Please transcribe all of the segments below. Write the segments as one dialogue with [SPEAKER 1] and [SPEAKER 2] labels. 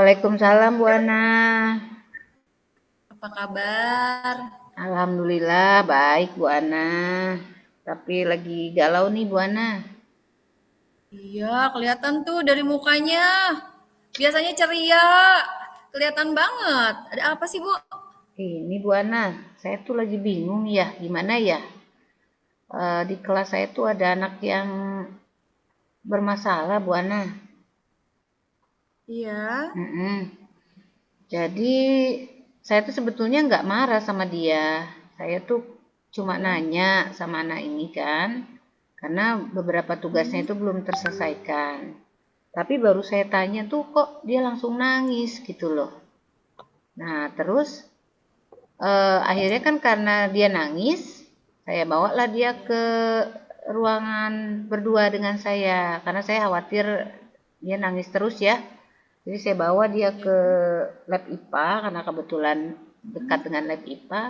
[SPEAKER 1] Waalaikumsalam Bu Ana.
[SPEAKER 2] Apa kabar?
[SPEAKER 1] Alhamdulillah baik Bu Ana. Tapi lagi galau nih Bu Ana.
[SPEAKER 2] Iya, kelihatan tuh dari mukanya. Biasanya ceria. Kelihatan banget. Ada apa sih, Bu?
[SPEAKER 1] Ini Bu Ana, saya tuh lagi bingung ya, gimana ya? Di kelas saya tuh ada anak yang bermasalah Bu Ana.
[SPEAKER 2] Iya.
[SPEAKER 1] Mm-mm. Jadi saya tuh sebetulnya nggak marah sama dia. Saya tuh cuma
[SPEAKER 2] Ya.
[SPEAKER 1] nanya sama anak ini kan, karena beberapa tugasnya
[SPEAKER 2] Hmm.
[SPEAKER 1] itu belum terselesaikan. Tapi baru saya tanya tuh kok dia langsung nangis gitu loh. Nah, terus akhirnya kan karena dia nangis, saya bawalah dia ke ruangan berdua dengan saya karena saya khawatir dia nangis terus ya. Jadi saya bawa dia
[SPEAKER 2] Iya.
[SPEAKER 1] ke lab IPA karena kebetulan dekat dengan lab IPA.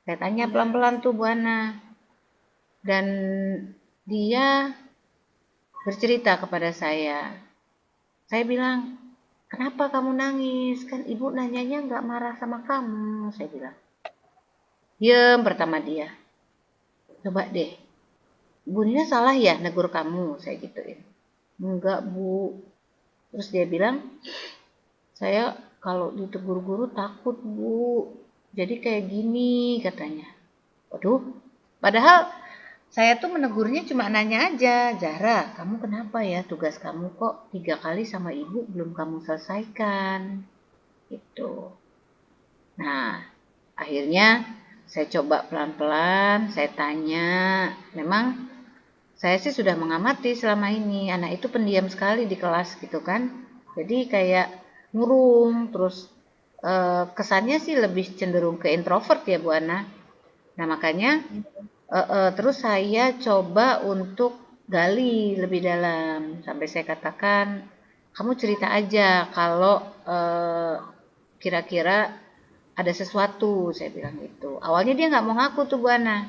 [SPEAKER 1] Saya tanya
[SPEAKER 2] Iya.
[SPEAKER 1] pelan-pelan tuh Bu Ana. Dan dia bercerita kepada saya. Saya bilang, kenapa kamu nangis? Kan ibu nanyanya nggak marah sama kamu, saya bilang. Diem pertama dia. Coba deh, Bu Nina salah ya negur kamu, saya gituin. Enggak Bu. Terus dia bilang, saya kalau ditegur guru takut Bu. Jadi kayak gini katanya. Waduh, padahal saya tuh menegurnya cuma nanya aja, Zahra, kamu kenapa ya tugas kamu kok 3 kali sama ibu belum kamu selesaikan? Gitu. Nah, akhirnya saya coba pelan-pelan, saya tanya. Memang saya sih sudah mengamati selama ini, anak itu pendiam sekali di kelas gitu kan. Jadi kayak ngurung, terus kesannya sih lebih cenderung ke introvert ya Bu Ana. Nah makanya terus saya coba untuk gali lebih dalam, sampai saya katakan, kamu cerita aja kalau kira-kira ada sesuatu, saya bilang gitu. Awalnya dia nggak mau ngaku tuh Bu Ana.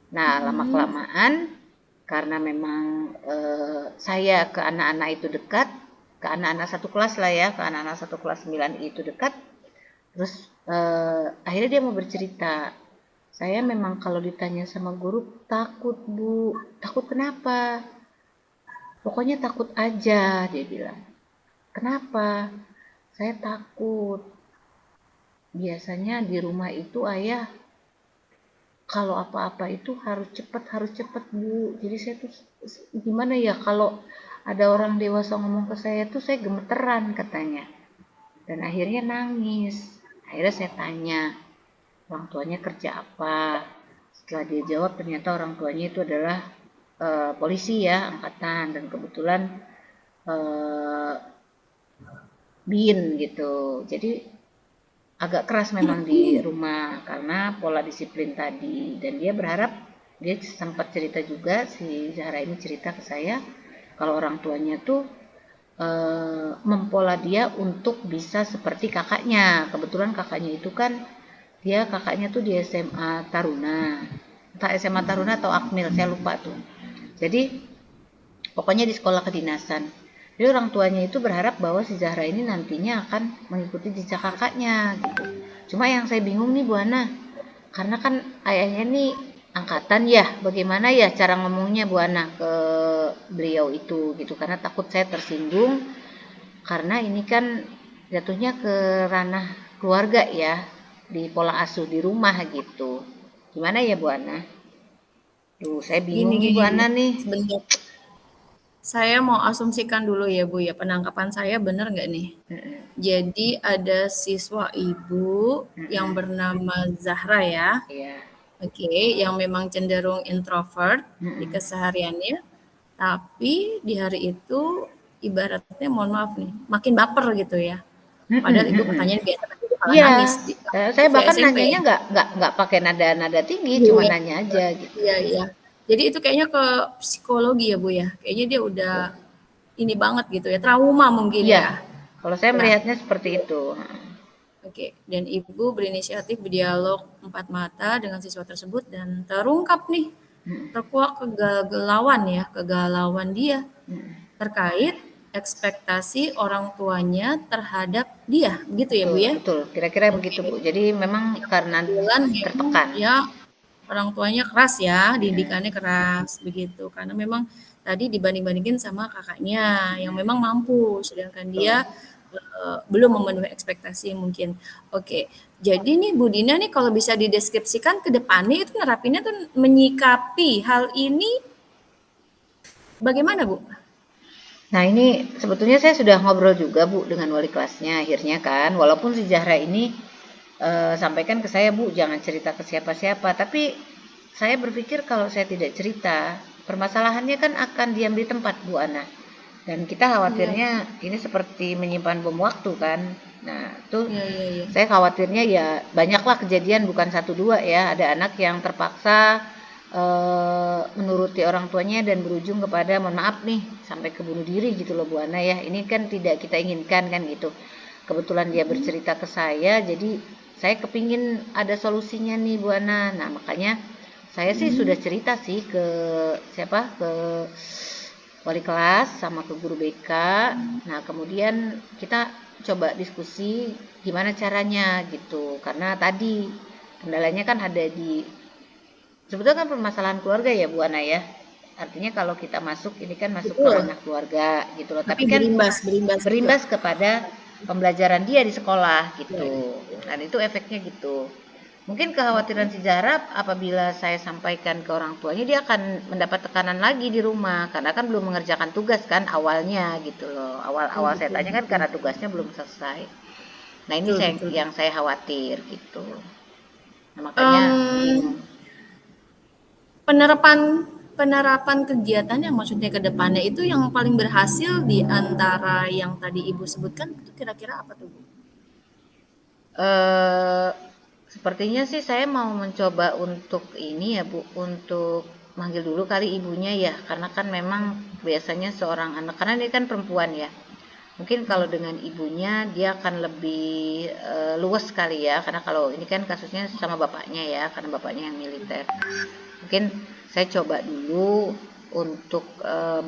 [SPEAKER 1] Nah,
[SPEAKER 2] Hmm.
[SPEAKER 1] lama-kelamaan karena memang saya ke anak-anak itu dekat, ke anak-anak satu kelas lah ya, ke anak-anak satu kelas 9 itu dekat, terus akhirnya dia mau bercerita. Saya memang kalau ditanya sama guru takut Bu. Takut kenapa? Pokoknya takut aja, dia bilang. Kenapa? Saya takut. Biasanya di rumah itu ayah kalau apa-apa itu harus cepat Bu. Jadi saya tuh gimana ya kalau ada orang dewasa ngomong ke saya tuh saya gemeteran katanya. Dan akhirnya nangis. Akhirnya saya tanya, orang tuanya kerja apa? Setelah dia jawab ternyata orang tuanya itu adalah polisi ya, angkatan, dan kebetulan eh, bin gitu. Jadi agak keras memang di rumah karena pola disiplin tadi, dan dia berharap, dia sempat cerita juga, si Zahra ini cerita ke saya kalau orang tuanya tuh mempola dia untuk bisa seperti kakaknya. Kebetulan kakaknya itu kan dia kakaknya tuh di SMA Taruna, entah SMA Taruna atau Akmil saya lupa tuh. Jadi pokoknya di sekolah kedinasan. Jadi orang tuanya itu berharap bahwa si Zahra ini nantinya akan mengikuti jejak kakaknya gitu. Cuma yang saya bingung nih Bu Ana, karena kan ayahnya nih angkatan ya, bagaimana ya cara ngomongnya Bu Ana ke beliau itu gitu, karena takut saya tersinggung, karena ini kan jatuhnya ke ranah keluarga ya, di pola asuh di rumah gitu. Gimana ya Bu Ana? Duh, saya bingung
[SPEAKER 2] Gini
[SPEAKER 1] nih Bu
[SPEAKER 2] gini, Bu.
[SPEAKER 1] Ana nih.
[SPEAKER 2] Sebentar. Saya mau asumsikan dulu ya, Bu ya. Penangkapan saya benar nggak nih? Jadi ada siswa ibu yang bernama Zahra ya.
[SPEAKER 1] Iya.
[SPEAKER 2] Oke, yang memang cenderung introvert di
[SPEAKER 1] Mm-mm.
[SPEAKER 2] kesehariannya, tapi di hari itu ibaratnya mohon maaf nih, makin baper gitu ya.
[SPEAKER 1] Mm-mm,
[SPEAKER 2] Padahal ibu
[SPEAKER 1] mm-mm.
[SPEAKER 2] pertanyaan biasa tapi dia malah
[SPEAKER 1] Iya,
[SPEAKER 2] nangis di
[SPEAKER 1] saya
[SPEAKER 2] usia
[SPEAKER 1] bahkan
[SPEAKER 2] SMP.
[SPEAKER 1] nanyanya nggak pakai nada tinggi, cuma
[SPEAKER 2] Iya,
[SPEAKER 1] nanya aja gitu.
[SPEAKER 2] iya, iya. Jadi itu kayaknya ke psikologi ya Bu ya. Kayaknya dia udah
[SPEAKER 1] Betul.
[SPEAKER 2] ini banget gitu ya, trauma mungkin
[SPEAKER 1] Iya,
[SPEAKER 2] ya.
[SPEAKER 1] kalau saya
[SPEAKER 2] Ya.
[SPEAKER 1] melihatnya seperti itu.
[SPEAKER 2] Oke, dan ibu berinisiatif berdialog empat mata dengan siswa tersebut dan terungkap nih,
[SPEAKER 1] Mm-mm,
[SPEAKER 2] terkuak kegalauan dia terkait ekspektasi orang tuanya terhadap dia, gitu ya Bu
[SPEAKER 1] Betul,
[SPEAKER 2] ya?
[SPEAKER 1] betul. Kira-kira begitu,
[SPEAKER 2] Oke.
[SPEAKER 1] Bu. Jadi memang
[SPEAKER 2] Yang
[SPEAKER 1] karena
[SPEAKER 2] kebetulan memang
[SPEAKER 1] tertekan.
[SPEAKER 2] ya orang tuanya keras ya,
[SPEAKER 1] Mm-mm,
[SPEAKER 2] didikannya keras begitu. Karena memang tadi dibanding-bandingin sama kakaknya yang memang mampu, sedangkan
[SPEAKER 1] betul.
[SPEAKER 2] dia belum memenuhi ekspektasi mungkin. Oke, jadi nih Bu Dina nih kalau bisa dideskripsikan ke depannya itu nerapinnya tuh menyikapi hal ini bagaimana Bu?
[SPEAKER 1] Nah, ini sebetulnya saya sudah ngobrol juga, Bu, dengan wali kelasnya akhirnya kan. Walaupun si Zahra ini sampaikan ke saya, Bu, jangan cerita ke siapa-siapa. Tapi saya berpikir kalau saya tidak cerita, permasalahannya kan akan diam di tempat, Bu Ana. Dan kita
[SPEAKER 2] Iya,
[SPEAKER 1] khawatirnya ini seperti menyimpan bom waktu kan. Nah, itu
[SPEAKER 2] iya, iya, iya.
[SPEAKER 1] saya khawatirnya ya banyaklah kejadian bukan satu dua ya. Ada anak yang terpaksa menuruti orang tuanya dan berujung kepada mohon maaf nih sampai ke bunuh diri gitu loh Bu Ana ya. Ini kan tidak kita inginkan kan gitu. Kebetulan dia bercerita ke saya, jadi saya kepingin ada solusinya nih Bu Ana. Nah makanya saya sih sudah cerita sih ke siapa ke wali kelas sama ke guru BK. Nah, kemudian kita coba diskusi gimana caranya gitu. Karena tadi kendalanya kan ada di sebetulnya kan permasalahan keluarga ya Bu Ana ya. Artinya kalau kita masuk ini kan masuk ke
[SPEAKER 2] Betul.
[SPEAKER 1] ranah keluarga gitu loh.
[SPEAKER 2] Tapi
[SPEAKER 1] Tapi kan
[SPEAKER 2] berimbas juga.
[SPEAKER 1] berimbas kepada pembelajaran dia di sekolah
[SPEAKER 2] Iya,
[SPEAKER 1] gitu.
[SPEAKER 2] iya.
[SPEAKER 1] Dan itu efeknya gitu. Mungkin kekhawatiran si Zahra apabila saya sampaikan ke orang tuanya dia akan mendapat tekanan lagi di rumah karena kan belum mengerjakan tugas kan awalnya gitu loh.
[SPEAKER 2] Betul,
[SPEAKER 1] Awal-awal saya
[SPEAKER 2] betul,
[SPEAKER 1] tanya kan
[SPEAKER 2] betul.
[SPEAKER 1] karena tugasnya belum selesai. Nah, ini
[SPEAKER 2] Betul, betul,
[SPEAKER 1] yang
[SPEAKER 2] betul.
[SPEAKER 1] saya khawatir gitu. Nah, makanya
[SPEAKER 2] Em,
[SPEAKER 1] bingung.
[SPEAKER 2] penerapan penerapan kegiatan yang maksudnya ke depannya itu yang paling berhasil di antara yang tadi Ibu sebutkan itu kira-kira apa tuh, Bu?
[SPEAKER 1] Eh, sepertinya sih saya mau mencoba untuk ini ya Bu, untuk manggil dulu kali ibunya ya, karena kan memang biasanya seorang anak, karena ini kan perempuan ya. Mungkin kalau dengan ibunya dia akan lebih luas kali ya, karena kalau ini kan kasusnya sama bapaknya ya, karena bapaknya yang militer. Mungkin saya coba dulu untuk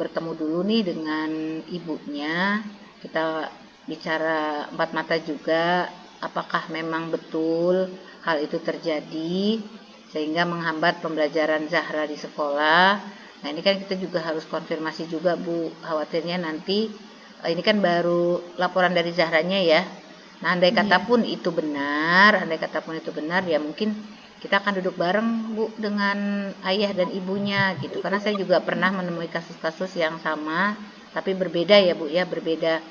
[SPEAKER 1] bertemu dulu nih dengan ibunya. Kita bicara empat mata juga, apakah memang betul hal itu terjadi sehingga menghambat pembelajaran Zahra di sekolah. Nah, ini kan kita juga harus konfirmasi juga, Bu. Khawatirnya nanti ini kan baru laporan dari Zahranya ya. Nah,
[SPEAKER 2] Iya.
[SPEAKER 1] andai kata pun itu benar, ya mungkin kita akan duduk bareng Bu dengan ayah dan ibunya gitu. Karena saya juga pernah menemui kasus-kasus yang sama, tapi berbeda ya Bu ya, berbeda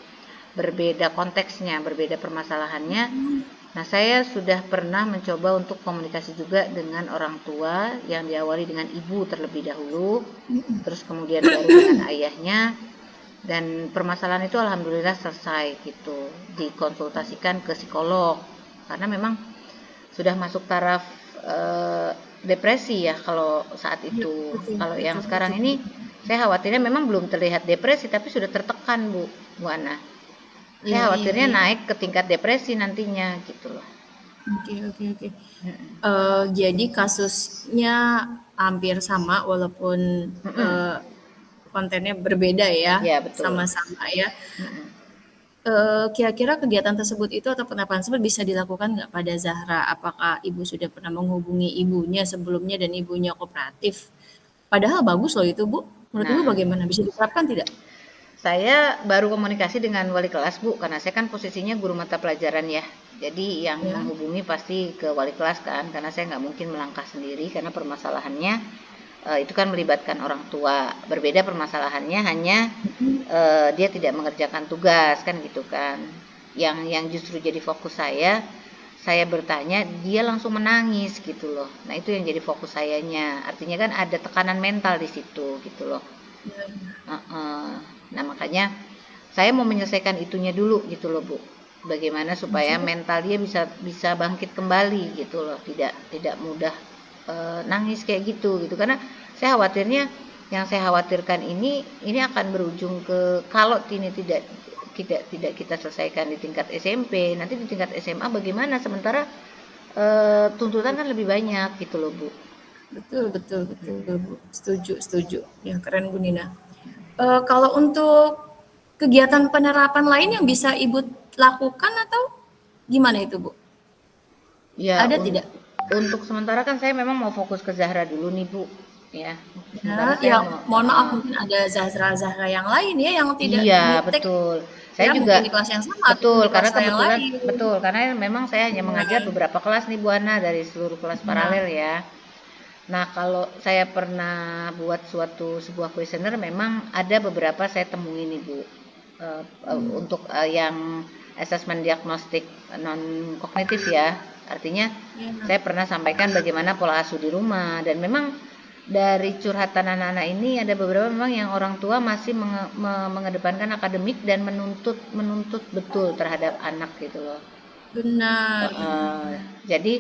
[SPEAKER 1] berbeda konteksnya, berbeda permasalahannya. Nah, saya sudah pernah mencoba untuk komunikasi juga dengan orang tua yang diawali dengan ibu terlebih dahulu, terus kemudian baru dengan ayahnya, dan permasalahan itu alhamdulillah selesai gitu, dikonsultasikan ke psikolog, karena memang sudah masuk taraf depresi ya kalau saat
[SPEAKER 2] Iya,
[SPEAKER 1] itu.
[SPEAKER 2] betul,
[SPEAKER 1] Kalau yang
[SPEAKER 2] betul,
[SPEAKER 1] sekarang
[SPEAKER 2] betul,
[SPEAKER 1] ini
[SPEAKER 2] betul.
[SPEAKER 1] saya khawatirnya memang belum terlihat depresi tapi sudah tertekan Bu Ana.
[SPEAKER 2] Iya,
[SPEAKER 1] Saya
[SPEAKER 2] iya,
[SPEAKER 1] khawatirnya
[SPEAKER 2] iya.
[SPEAKER 1] naik ke tingkat depresi nantinya gitu loh.
[SPEAKER 2] Oke, oke, oke. Jadi kasusnya hampir sama walaupun
[SPEAKER 1] Mm-mm.
[SPEAKER 2] kontennya berbeda ya,
[SPEAKER 1] Ya betul.
[SPEAKER 2] sama-sama ya.
[SPEAKER 1] Mm-mm.
[SPEAKER 2] Kira-kira kegiatan tersebut itu atau penerapan tersebut bisa dilakukan nggak pada Zahra? Apakah Ibu sudah pernah menghubungi ibunya sebelumnya dan ibunya kooperatif? Padahal bagus loh itu, Bu. Menurut Ibu
[SPEAKER 1] Nah,
[SPEAKER 2] bagaimana? Bisa diterapkan tidak?
[SPEAKER 1] saya baru komunikasi dengan wali kelas Bu, karena saya kan posisinya guru mata pelajaran ya. Jadi yang
[SPEAKER 2] Ya.
[SPEAKER 1] menghubungi pasti ke wali kelas kan, karena saya nggak mungkin melangkah sendiri karena permasalahannya itu kan melibatkan orang tua. Berbeda permasalahannya hanya dia tidak mengerjakan tugas kan gitu kan. Yang justru jadi fokus saya bertanya, dia langsung menangis gitu loh. Nah, itu yang jadi fokus sayanya. Artinya kan ada tekanan mental di situ gitu loh.
[SPEAKER 2] Ya.
[SPEAKER 1] Heeh. Nah, makanya saya mau menyelesaikan itunya dulu gitu loh, Bu. Bagaimana supaya
[SPEAKER 2] Oke.
[SPEAKER 1] mental dia bisa bisa bangkit kembali gitu loh, tidak mudah nangis kayak gitu karena saya khawatirnya yang saya khawatirkan ini akan berujung ke kalau ini tidak kita selesaikan di tingkat SMP, nanti di tingkat SMA bagaimana sementara tuntutan kan lebih banyak gitu loh, Bu.
[SPEAKER 2] Betul, betul, betul, Bu. Setuju, setuju. Ya, keren Bu Nina. Kalau untuk kegiatan penerapan lain yang bisa Ibu lakukan atau gimana itu, Bu?
[SPEAKER 1] Ya,
[SPEAKER 2] Ada tidak?
[SPEAKER 1] untuk sementara kan saya memang mau fokus ke Zahra dulu nih, Bu. Ya, untuk
[SPEAKER 2] Ya,
[SPEAKER 1] sementara saya
[SPEAKER 2] ya
[SPEAKER 1] mau
[SPEAKER 2] mohon maaf mungkin ada Zahra-Zahra yang lain ya yang tidak
[SPEAKER 1] iya,
[SPEAKER 2] di-take
[SPEAKER 1] betul. Saya
[SPEAKER 2] ya
[SPEAKER 1] juga
[SPEAKER 2] mungkin di kelas yang sama ataupun
[SPEAKER 1] betul,
[SPEAKER 2] di
[SPEAKER 1] karena
[SPEAKER 2] kelas yang
[SPEAKER 1] kebetulan
[SPEAKER 2] lain.
[SPEAKER 1] betul, karena memang saya hanya mengajar
[SPEAKER 2] Nah,
[SPEAKER 1] beberapa kelas nih Bu Ana dari seluruh kelas
[SPEAKER 2] nah,
[SPEAKER 1] paralel ya. Nah, kalau saya pernah buat sebuah kuesioner memang ada beberapa saya temui nih Bu. Untuk yang asesmen diagnostik non kognitif ya. Artinya
[SPEAKER 2] ya,
[SPEAKER 1] saya pernah sampaikan bagaimana pola asuh di rumah dan memang dari curhatan anak-anak ini ada beberapa memang yang orang tua masih mengedepankan akademik dan menuntut menuntut betul terhadap anak gitu loh.
[SPEAKER 2] benar, benar,
[SPEAKER 1] Uh,
[SPEAKER 2] benar.
[SPEAKER 1] jadi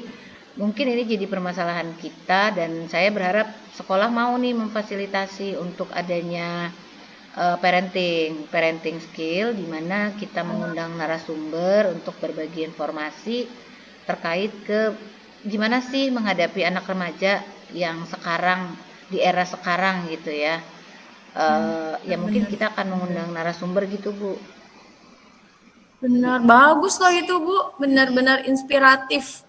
[SPEAKER 1] mungkin ini jadi permasalahan kita dan saya berharap sekolah mau nih memfasilitasi untuk adanya parenting skill di mana kita mengundang narasumber untuk berbagi informasi terkait ke gimana sih menghadapi anak remaja yang sekarang di era sekarang gitu ya. Ya mungkin
[SPEAKER 2] Benar,
[SPEAKER 1] kita akan
[SPEAKER 2] benar.
[SPEAKER 1] mengundang narasumber gitu Bu.
[SPEAKER 2] Benar, bagus loh itu Bu, benar-benar inspiratif.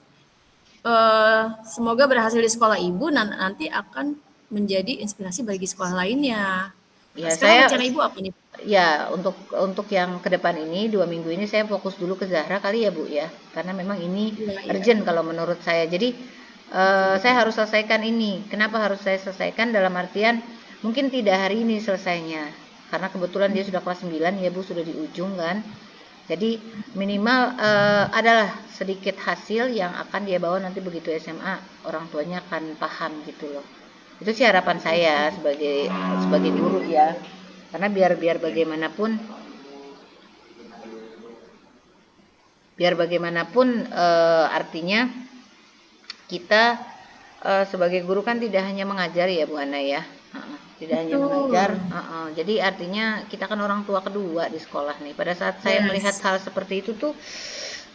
[SPEAKER 2] Semoga berhasil di sekolah Ibu dan nanti akan menjadi inspirasi bagi sekolah lainnya.
[SPEAKER 1] Ya
[SPEAKER 2] Sekarang
[SPEAKER 1] saya
[SPEAKER 2] rencana Ibu apa nih?
[SPEAKER 1] ya untuk yang ke depan ini 2 minggu ini saya fokus dulu ke Zahra kali ya Bu ya, karena memang ini
[SPEAKER 2] Iya, iya,
[SPEAKER 1] urgent kalau menurut saya. Jadi
[SPEAKER 2] betul,
[SPEAKER 1] saya
[SPEAKER 2] betul.
[SPEAKER 1] harus selesaikan ini. Kenapa harus saya selesaikan? Dalam artian mungkin tidak hari ini selesainya, karena kebetulan dia sudah kelas 9 ya Bu, sudah di ujung kan. Jadi minimal adalah sedikit hasil yang akan dia bawa nanti begitu SMA, orang tuanya akan paham gitu loh. Itu sih harapan
[SPEAKER 2] Betul,
[SPEAKER 1] saya
[SPEAKER 2] betul.
[SPEAKER 1] sebagai sebagai guru ya. Karena biar biar bagaimanapun artinya kita sebagai guru kan tidak hanya mengajar ya Bu Hana ya. Tidak hanya mengajar,
[SPEAKER 2] Betul.
[SPEAKER 1] jadi artinya kita kan orang tua kedua di sekolah nih. Pada saat saya melihat
[SPEAKER 2] Yes.
[SPEAKER 1] hal seperti itu tuh,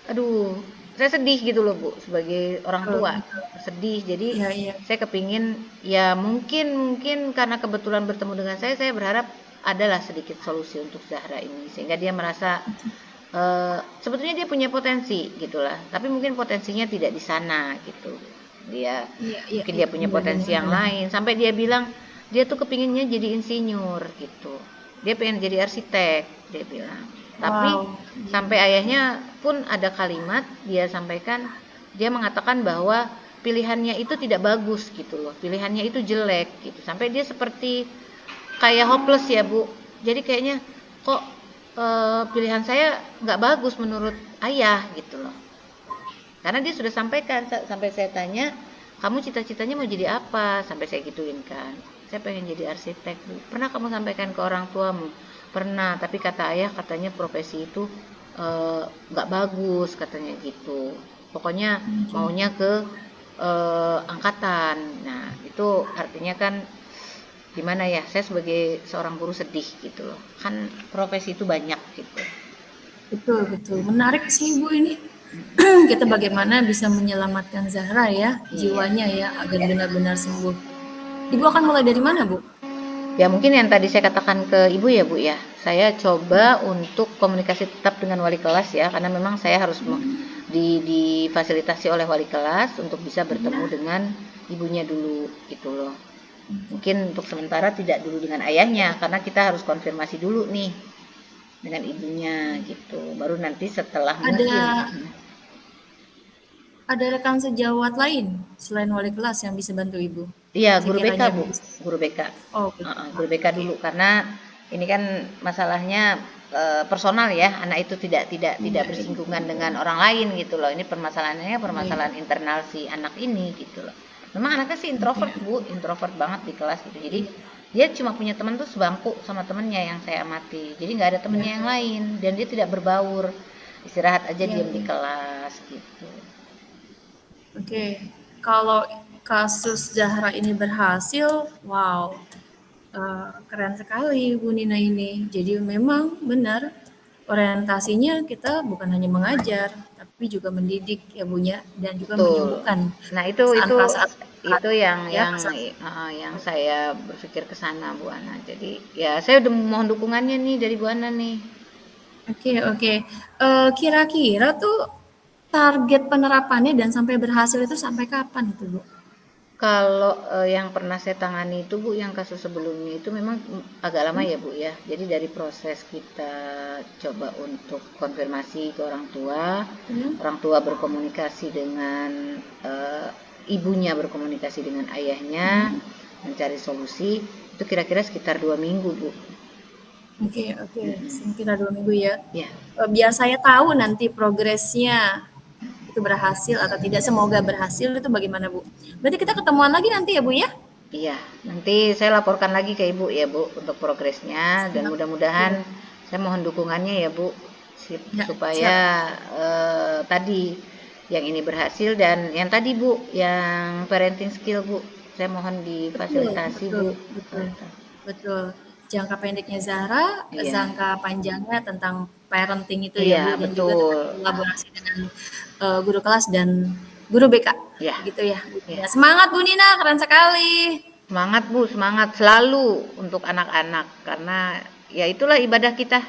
[SPEAKER 1] aduh, saya sedih gitu loh Bu, sebagai orang
[SPEAKER 2] Betul,
[SPEAKER 1] tua.
[SPEAKER 2] betul.
[SPEAKER 1] Sedih, jadi
[SPEAKER 2] Iya, iya.
[SPEAKER 1] saya kepingin, ya mungkin mungkin karena kebetulan bertemu dengan saya berharap adalah sedikit solusi untuk Zahra ini. Sehingga dia merasa, sebetulnya dia punya potensi gitulah, tapi mungkin potensinya tidak di sana gitu. Dia
[SPEAKER 2] Iya, iya,
[SPEAKER 1] mungkin
[SPEAKER 2] iya.
[SPEAKER 1] dia punya
[SPEAKER 2] Benar,
[SPEAKER 1] potensi
[SPEAKER 2] benar,
[SPEAKER 1] yang
[SPEAKER 2] benar.
[SPEAKER 1] lain sampai dia bilang dia tuh kepinginnya jadi insinyur gitu. Dia pengen jadi arsitek, dia bilang. Tapi
[SPEAKER 2] Wow.
[SPEAKER 1] sampai ayahnya pun ada kalimat dia sampaikan, dia mengatakan bahwa pilihannya itu tidak bagus gitu loh. Pilihannya itu jelek gitu. Sampai dia seperti kayak hopeless ya Bu. Jadi kayaknya kok pilihan saya nggak bagus menurut ayah gitu loh. Karena dia sudah sampaikan sampai saya tanya, kamu cita-citanya mau jadi apa? Sampai saya gituin kan. Saya pengen jadi arsitek. Bu. Pernah kamu sampaikan ke orang tuamu? Pernah, tapi kata ayah katanya profesi itu nggak bagus katanya gitu. Pokoknya
[SPEAKER 2] Oke.
[SPEAKER 1] maunya ke angkatan. Nah itu artinya kan gimana ya? Saya sebagai seorang guru sedih gitu loh. Kan profesi itu banyak gitu.
[SPEAKER 2] Betul, betul. Menarik sih Bu ini. Kita bagaimana bisa menyelamatkan Zahra ya,
[SPEAKER 1] Iya.
[SPEAKER 2] jiwanya ya, agar benar-benar sembuh. Ibu akan mulai dari mana, Bu?
[SPEAKER 1] Ya mungkin yang tadi saya katakan ke ibu ya Bu ya, saya coba untuk komunikasi tetap dengan wali kelas ya, karena memang saya harus difasilitasi oleh wali kelas untuk bisa bertemu dengan ibunya dulu gitu loh. Mungkin untuk sementara tidak dulu dengan ayahnya, karena kita harus konfirmasi dulu nih dengan ibunya gitu. Baru nanti setelah
[SPEAKER 2] Ada
[SPEAKER 1] mungkin,
[SPEAKER 2] ada rekan sejawat lain selain wali kelas yang bisa bantu Ibu?
[SPEAKER 1] iya guru BK
[SPEAKER 2] Sekiranya
[SPEAKER 1] Bu,
[SPEAKER 2] bisa.
[SPEAKER 1] guru BK.
[SPEAKER 2] Oh, gitu.
[SPEAKER 1] Guru BK
[SPEAKER 2] Oke.
[SPEAKER 1] dulu karena ini kan masalahnya personal ya, anak itu tidak
[SPEAKER 2] Iya, iya.
[SPEAKER 1] bersinggungan dengan orang lain gitu loh. Ini permasalahannya
[SPEAKER 2] Iya.
[SPEAKER 1] permasalahan internal si anak ini gitu loh. Memang anaknya sih introvert
[SPEAKER 2] Oke.
[SPEAKER 1] Bu, introvert banget di kelas gitu. Jadi
[SPEAKER 2] Iya.
[SPEAKER 1] dia cuma punya teman tuh sebangku sama temennya yang saya amati. Jadi nggak ada
[SPEAKER 2] Iya,
[SPEAKER 1] temennya yang lain dan dia tidak berbaur. Istirahat aja
[SPEAKER 2] iya,
[SPEAKER 1] diam di
[SPEAKER 2] iya.
[SPEAKER 1] kelas gitu.
[SPEAKER 2] Oke. Kalau kasus Zahra ini berhasil, wow, keren sekali Bu Nina ini. Jadi memang benar orientasinya kita bukan hanya mengajar, tapi juga mendidik ya Bu ya, dan juga
[SPEAKER 1] Betul.
[SPEAKER 2] menyembuhkan
[SPEAKER 1] Nah,
[SPEAKER 2] perasaan-perasaan
[SPEAKER 1] itu
[SPEAKER 2] ya, perasaan.
[SPEAKER 1] yang saya berpikir ke sana, Bu Ana. Jadi, ya saya udah mohon dukungannya nih dari Bu Ana nih.
[SPEAKER 2] Oke, oke. Kira-kira tuh target penerapannya dan sampai berhasil itu sampai kapan itu, Bu?
[SPEAKER 1] Kalau, yang pernah saya tangani itu, Bu, yang kasus sebelumnya itu memang, agak lama
[SPEAKER 2] Hmm?
[SPEAKER 1] ya, Bu, ya. Jadi dari proses kita coba untuk konfirmasi ke
[SPEAKER 2] Hmm?
[SPEAKER 1] orang tua berkomunikasi dengan, ibunya berkomunikasi dengan ayahnya,
[SPEAKER 2] Hmm?
[SPEAKER 1] mencari solusi, itu kira-kira sekitar 2 minggu, Bu.
[SPEAKER 2] Oke, oke.
[SPEAKER 1] Mhm.
[SPEAKER 2] Sekitar 2 minggu ya.
[SPEAKER 1] Ya,
[SPEAKER 2] Biar saya tahu nanti progresnya itu berhasil atau tidak. Semoga berhasil itu bagaimana, Bu? Berarti kita ketemuan lagi nanti ya, Bu ya?
[SPEAKER 1] iya. Nanti saya laporkan lagi ke Ibu ya, Bu, untuk progresnya dan
[SPEAKER 2] Siap.
[SPEAKER 1] mudah-mudahan
[SPEAKER 2] Siap.
[SPEAKER 1] saya mohon dukungannya ya, Bu,
[SPEAKER 2] Ya,
[SPEAKER 1] supaya
[SPEAKER 2] siap.
[SPEAKER 1] tadi yang ini berhasil dan yang tadi, Bu, yang parenting skill, Bu, saya mohon
[SPEAKER 2] Betul,
[SPEAKER 1] difasilitasi,
[SPEAKER 2] betul,
[SPEAKER 1] Bu.
[SPEAKER 2] betul, betul. Jangka pendeknya Zahra,
[SPEAKER 1] Iya.
[SPEAKER 2] jangka panjangnya tentang parenting itu ya
[SPEAKER 1] Iya,
[SPEAKER 2] Bu, dan juga
[SPEAKER 1] betul.
[SPEAKER 2] tentang kolaborasi dengan guru kelas dan guru BK,
[SPEAKER 1] Ya.
[SPEAKER 2] begitu ya Bu.
[SPEAKER 1] Ya.
[SPEAKER 2] Ya, semangat Bu Nina, keren sekali.
[SPEAKER 1] Semangat, Bu, semangat selalu untuk anak-anak karena ya itulah ibadah kita.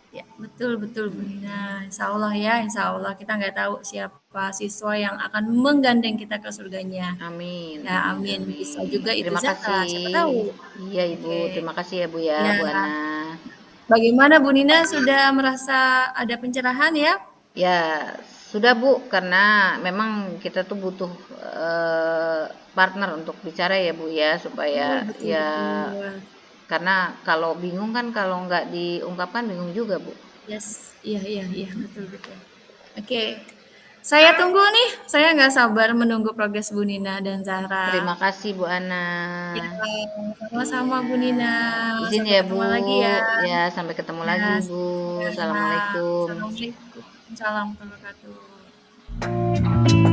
[SPEAKER 2] Ya, betul betul Bu Nina. Insya Allah ya, Insya Allah kita nggak tahu siapa siswa yang akan menggandeng kita ke surganya.
[SPEAKER 1] Amin,
[SPEAKER 2] Ya,
[SPEAKER 1] amin,
[SPEAKER 2] amin. Bisa
[SPEAKER 1] amin.
[SPEAKER 2] juga itu
[SPEAKER 1] Terima
[SPEAKER 2] Zahra,
[SPEAKER 1] kasih.
[SPEAKER 2] siapa tahu.
[SPEAKER 1] Iya, Ibu.
[SPEAKER 2] Oke.
[SPEAKER 1] Terima kasih ya, Bu ya,
[SPEAKER 2] Ya,
[SPEAKER 1] Bu Ana.
[SPEAKER 2] bagaimana Bu Nina sudah merasa ada pencerahan ya?
[SPEAKER 1] Ya, sudah Bu, karena memang kita tuh butuh partner untuk bicara ya, Bu ya, supaya
[SPEAKER 2] Oh, betul
[SPEAKER 1] ya
[SPEAKER 2] betul.
[SPEAKER 1] karena kalau bingung kan kalau nggak diungkapkan bingung juga, Bu.
[SPEAKER 2] Yes, iya iya iya betul betul. Oke, saya tunggu nih. Saya nggak sabar menunggu progres Bu Nina dan Zahra.
[SPEAKER 1] Terima kasih Bu Ana.
[SPEAKER 2] Ya, sama-sama
[SPEAKER 1] Iya.
[SPEAKER 2] Bu Nina.
[SPEAKER 1] Izin
[SPEAKER 2] Sampai
[SPEAKER 1] ya, Bu.
[SPEAKER 2] ketemu lagi ya.
[SPEAKER 1] Ya, sampai ketemu
[SPEAKER 2] Ya,
[SPEAKER 1] lagi, Bu.
[SPEAKER 2] ya.
[SPEAKER 1] Assalamualaikum.
[SPEAKER 2] Assalamualaikum. Salam warahmatullahi wabarakatuh.